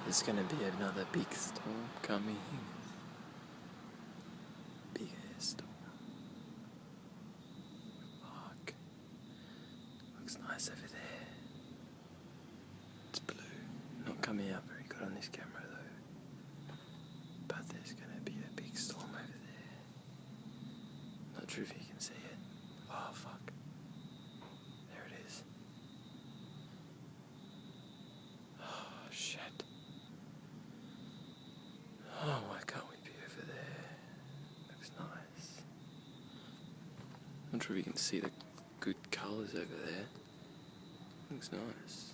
There's gonna be another big storm coming. Big air storm. Fuck. Looks nice over there. It's blue. Not coming out very good on this camera though. But there's gonna be a big storm over there. Not sure if you can see it. Oh fuck. There it is. Oh shit. Oh, why can't we be over there? Looks nice. Not sure if you can see the good colours over there. Looks nice.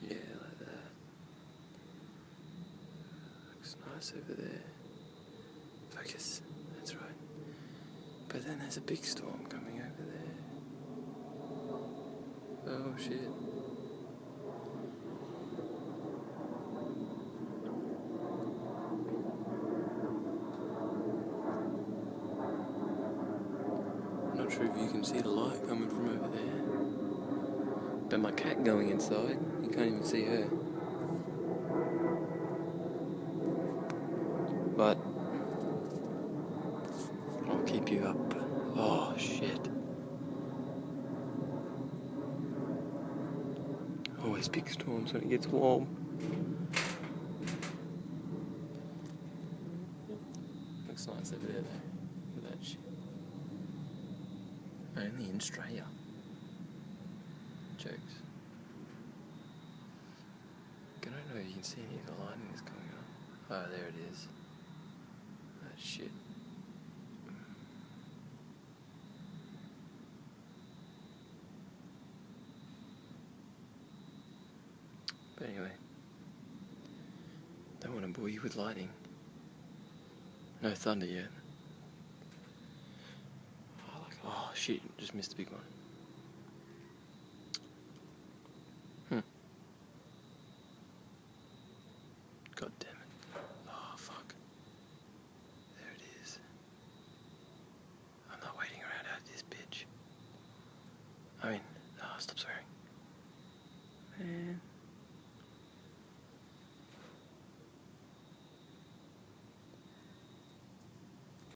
Yeah, like that. Looks nice over there. Focus. That's right. But then there's a big storm coming over there. Oh shit. Not sure if you can see the light coming from over there. But my cat going inside, you can't even see her. But I'll keep you up. Oh shit. Always big storms when it gets warm. Looks nice over there though. Look at that shit. Only in Australia. Jokes. I don't know if you can see any of the lightning that's going on. Oh, there it is. That shit. But anyway. Don't want to bore you with lightning. No thunder yet. Oh shit, just missed a big one. God damn it. Oh fuck. There it is. I'm not waiting around out this bitch. I mean, stop swearing.